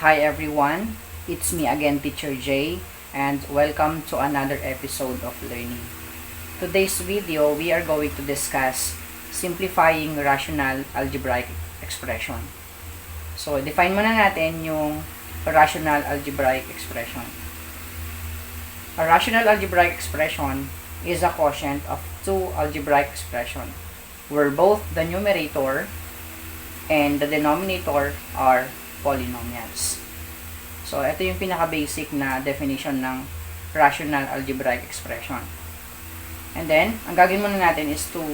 Hi everyone, it's me again, Titser Jay, and welcome to another episode of learning. Today's video, we are going to discuss simplifying rational algebraic expression. So, define muna natin yung rational algebraic expression. A rational algebraic expression is a quotient of two algebraic expressions, where both the numerator and the denominator are polynomials. So, ito yung pinaka-basic na definition ng rational algebraic expression. And then, ang gagawin muna natin is to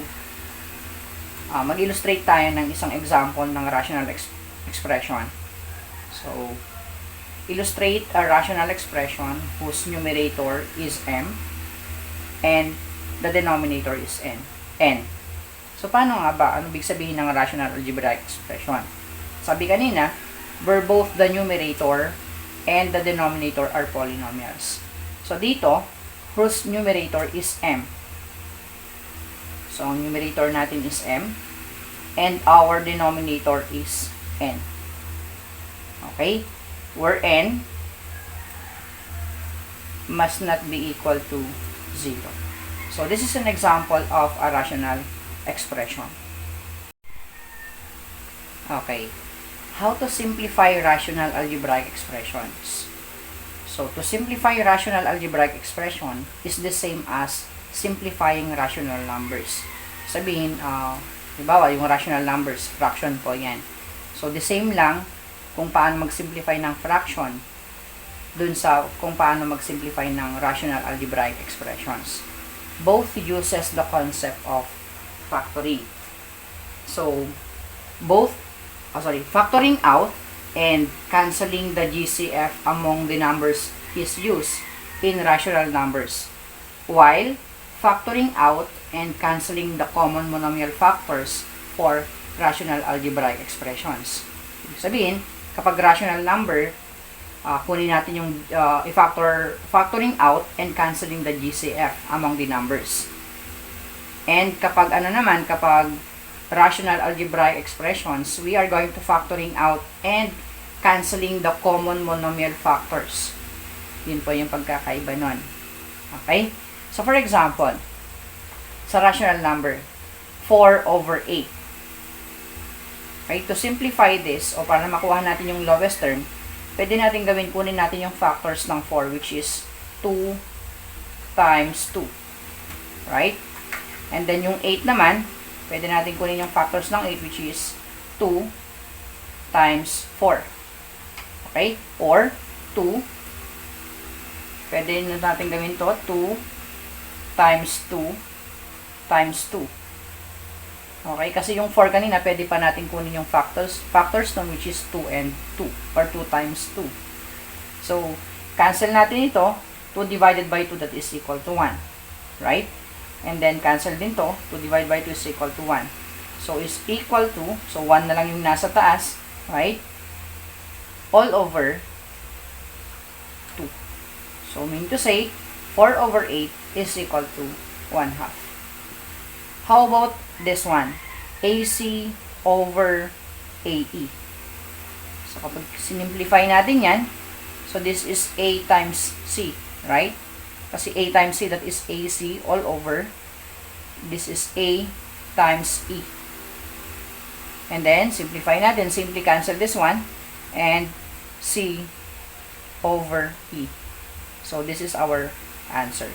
mag-illustrate tayo ng isang example ng rational expression. So, illustrate a rational expression whose numerator is m and the denominator is n. So, paano nga ba? Ano big sabihin ng rational algebraic expression? Sabi kanina, where both the numerator and the denominator are polynomials. So, dito, whose numerator is m. So, ang numerator natin is m and our denominator is n. Okay? Where n must not be equal to 0. So, this is an example of a rational expression. Okay. How to simplify rational algebraic expressions? So, to simplify rational algebraic expression is the same as simplifying rational numbers. Sabihin, halimbawa, yung rational numbers, fraction po yan. So, the same lang kung paano mag-simplify ng fraction dun sa kung paano mag-simplify ng rational algebraic expressions. Both uses the concept of factoring. So, factoring out and canceling the GCF among the numbers is used in rational numbers, while factoring out and canceling the common monomial factors for rational algebraic expressions. Ibig sabihin, kapag rational number, kunin natin yung factoring out and canceling the GCF among the numbers. And kapag kapag rational algebraic expressions, we are going to factoring out and canceling the common monomial factors. Yun po yung pagkakaiba nun. Okay? So, for example, sa rational number, 4 over 8. Okay? To simplify this, o para makuha natin yung lowest term, pwede natin kunin natin yung factors ng 4, which is 2 times 2. Right? And then, yung 8 naman, pwede natin kunin yung factors ng 8, which is 2 times 4. Okay? Or 2. Pwede natin gawin to 2 times 2 times 2. Okay? Kasi yung 4 kanina, pwede pa natin kunin yung factors nun, which is 2 and 2. Or 2 times 2. So, cancel natin ito. 2 divided by 2, that is equal to 1. Right? And then, cancel din to. 2 divided by 2 is equal to 1. So, is equal to, so 1 na lang yung nasa taas, right? All over 2. So, mean to say, 4 over 8 is equal to 1/2. How about this one? AC over AE. So, kapag sinimplify natin yan, so this is A times C, right? Kasi A times C, that is AC all over. This is A times E. And then, simplify natin. Simply cancel this one. And C over E. So, this is our answer.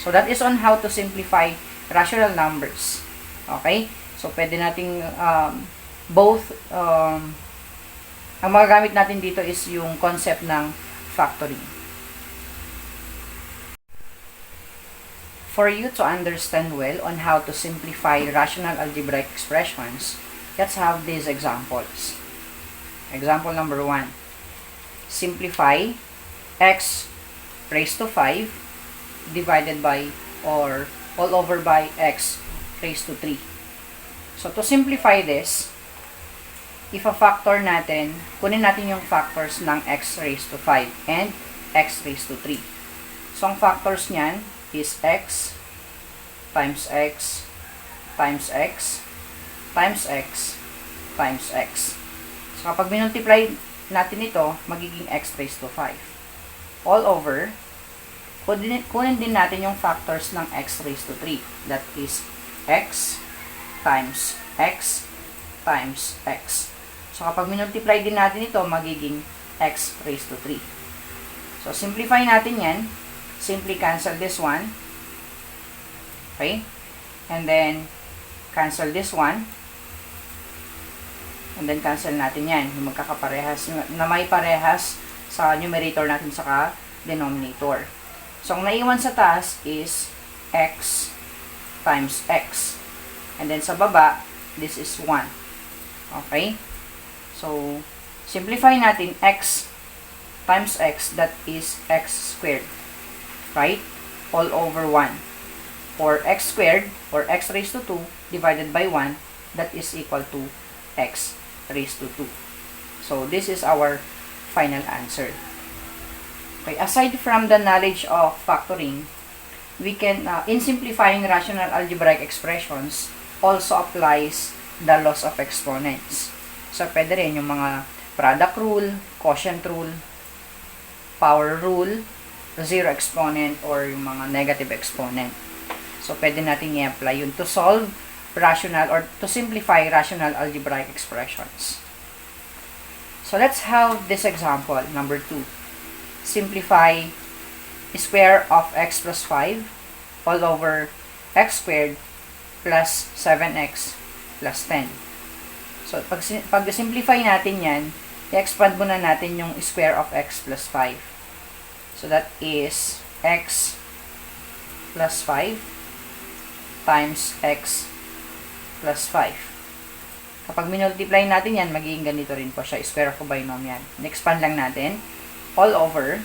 So, that is on how to simplify rational numbers. Okay? So, pwede nating ang magagamit natin dito is yung concept ng factoring. For you to understand well on how to simplify rational algebraic expressions, let's have these examples. Example number 1. Simplify x raised to 5 divided by or all over by x raised to 3. So, to simplify this, if a factor natin, kunin natin yung factors ng x raised to 5 and x raised to 3. So, ang factors niyan is x times x times x times x times x. So, kapag minultiply natin ito, magiging x raised to 5. All over, kunin din natin yung factors ng x raised to 3. That is x times x times x. So, kapag minultiply din natin ito, magiging x raised to 3. So, simplify natin yan. Simply cancel this one. Okay? And then, cancel this one. And then, cancel natin yan. Yung magkakaparehas, na may parehas sa numerator natin saka denominator. So, ang naiwan sa taas is x times x. And then, sa baba, this is 1. Okay? So, simplify natin x times x, that is x squared. Right? All over 1. Or x squared, or x raised to 2, divided by 1, that is equal to x raised to 2. So, this is our final answer. Okay, aside from the knowledge of factoring, we can, in simplifying rational algebraic expressions, also applies the laws of exponents. So, pwede rin yung mga product rule, quotient rule, power rule, zero exponent, or yung mga negative exponent. So, pwede natin i-apply yun to solve rational or to simplify rational algebraic expressions. So, let's have this example, number 2. Simplify square of x plus 5 all over x squared plus 7x plus 10. So, pag simplify natin yan, i-expand muna natin yung square of x plus 5. So, that is x plus 5 times x plus 5. Kapag minultiply natin yan, magiging ganito rin po siya, square of a binomial. Expand lang natin, all over.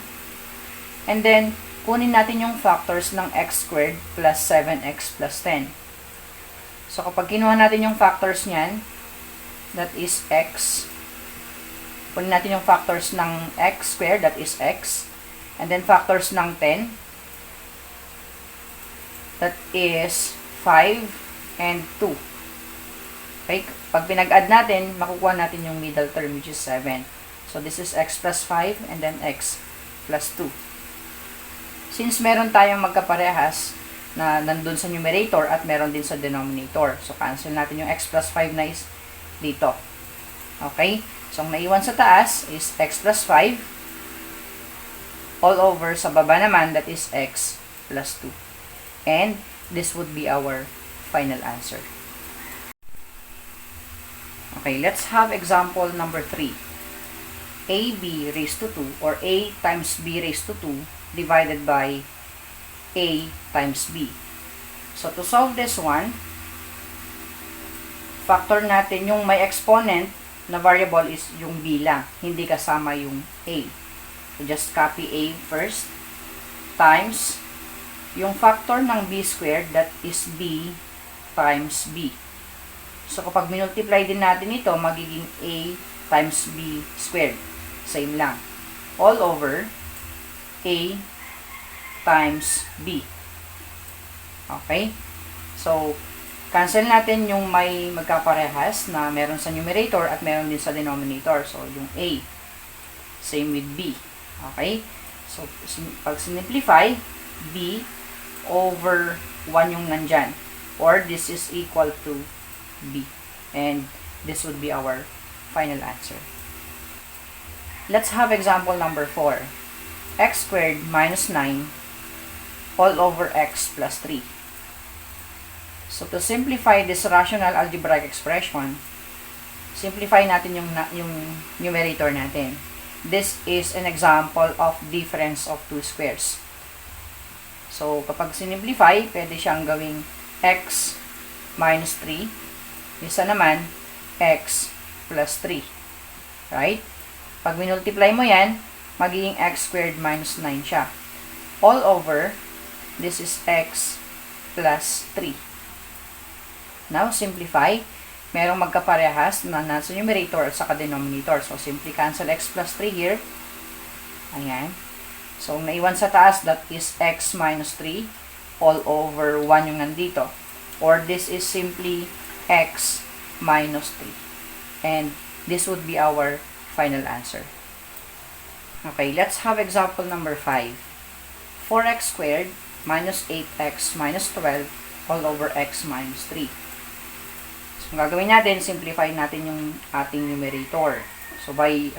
And then, kunin natin yung factors ng x squared plus 7x plus 10. So, kapag kinuha natin yung factors niyan, that is x. Kunin natin yung factors ng x squared, that is x. And then, factors ng 10, that is 5 and 2. Okay? Pag pinag-add natin, makukuha natin yung middle term, which is 7. So, this is x plus 5 and then x plus 2. Since meron tayong magkaparehas na nandun sa numerator at meron din sa denominator. So, cancel natin yung x plus 5 na is dito. Okay? So, ang naiwan sa taas is x plus 5 all over sa baba naman, that is x plus 2. And this would be our final answer. Okay, let's have example number 3. AB raised to 2 or A times B raised to 2 divided by A times B. So, to solve this one, factor natin yung may exponent na variable is yung B lang, hindi kasama yung A. So, just copy A first, times yung factor ng B squared, that is B times B. So, kapag minultiply din natin ito, magiging A times B squared. Same lang. All over A times B. Okay? So, cancel natin yung may magkaparehas na meron sa numerator at meron din sa denominator. So, yung A. Same with B. Okay? So, pag simplify, B over 1 yung nandyan. Or, this is equal to B. And, this would be our final answer. Let's have example number 4. X squared minus 9 all over x plus 3. So, to simplify this rational algebraic expression, simplify natin yung numerator natin. This is an example of difference of two squares. So, kapag sinimplify, pwede siyang gawing x minus 3. Isa naman, x plus 3. Right? Pag minultiply mo yan, magiging x squared minus 9 siya. All over, this is x plus 3. Now, simplify. Merong magkaparehas na nasa numerator at saka denominator. So, simply cancel x plus 3 here. Ayan. So, naiwan sa taas, that is x minus 3 all over 1 yung nandito. Or, this is simply x minus 3. And, this would be our final answer. Okay, let's have example number 5. 4x squared minus 8x minus 12 all over x minus 3. So, ang gagawin natin, simplify natin yung ating numerator. So, by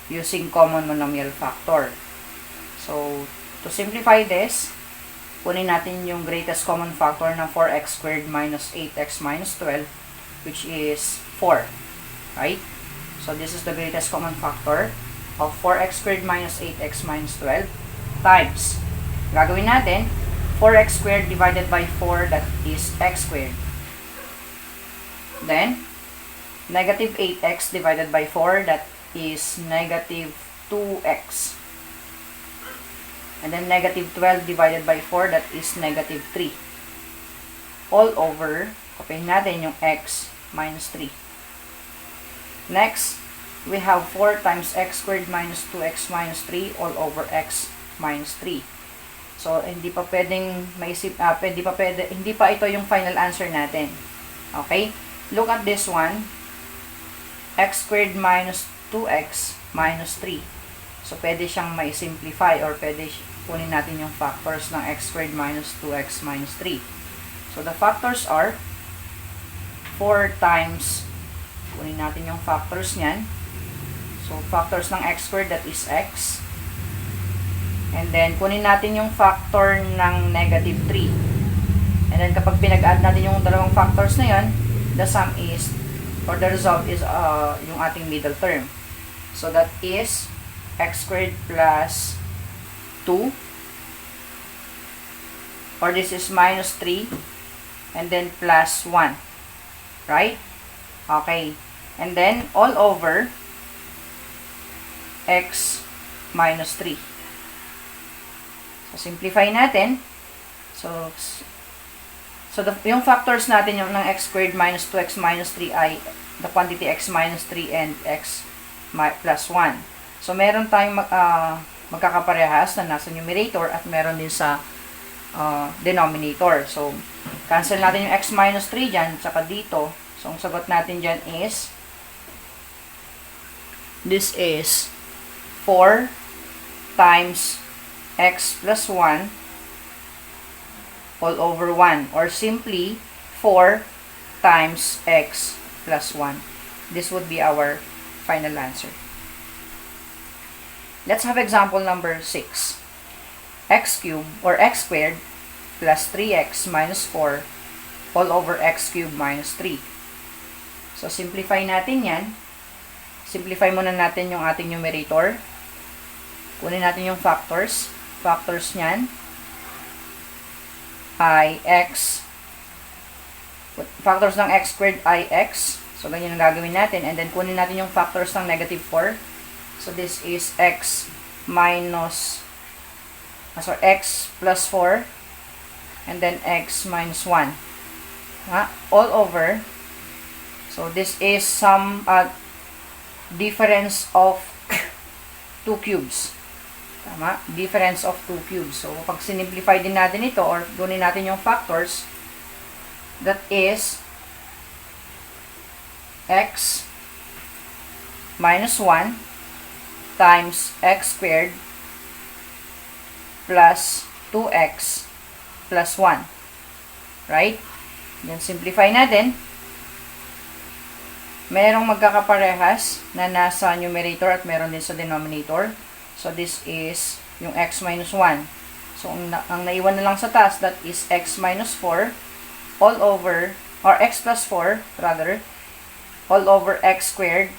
using common monomial factor. So, to simplify this, kunin natin yung greatest common factor ng 4x squared minus 8x minus 12, which is 4. Right? So, this is the greatest common factor of 4x squared minus 8x minus 12 times. Gagawin natin, 4x squared divided by 4, that is x squared. Then, negative 8x divided by 4, that is negative 2x. And then, negative 12 divided by 4, that is negative 3. All over, copyin natin yung x minus 3. Next, we have 4 times x squared minus 2x minus 3 all over x minus 3. So, hindi pa pwedeng maisip, hindi pa ito yung final answer natin. Okay? Look at this one. X squared minus 2x minus 3. So, pwede siyang mai-simplify or pwede kunin natin yung factors ng x squared minus 2x minus 3. So, the factors are 4 times, kunin natin yung factors niyan. So, factors ng x squared, that is x. And then, kunin natin yung factor ng negative 3. And then, kapag pinag-add natin yung dalawang factors na yun, the sum is, or the result is yung ating middle term. So, that is x squared plus 2. Or this is minus 3. And then, plus 1. Right? Okay. And then, all over x minus 3. So, simplify natin. So yung factors natin yung ng x squared minus 2x minus 3 ay the quantity x minus 3 and x plus 1. So, meron tayong magkakaparehas na nasa numerator at meron din sa denominator. So, cancel natin yung x minus 3 dyan, saka dito. So, ang sagot natin dyan is, this is 4 times x plus 1 all over 1, or simply 4 times x plus 1. This would be our final answer. Let's have example number 6. X cubed or x squared plus 3x minus 4 all over x cubed minus 3. So, simplify natin yan. Simplify muna natin yung ating numerator. Kunin natin yung factors. Factors niyan ay x. Factors ng x squared ay x. So, ganyan ang gagawin natin. And then, kunin natin yung factors ng negative 4. So, this is x minus, x plus 4. And then, x minus 1. All over. So, this is some difference of 2 cubes. Tama? Difference of 2 cubes. So, pag sinimplify din natin ito or kunin natin yung factors, that is x minus 1 times x squared plus 2x plus 1. Right? Then, simplify natin. Merong magkakaparehas na nasa numerator at meron din sa denominator. So, this is yung x minus 1. So, ang naiwan na lang sa taas, that is x minus 4 all over, or x plus 4, rather, all over x squared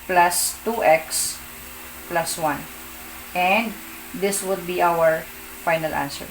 plus 2x plus 1. And this would be our final answer.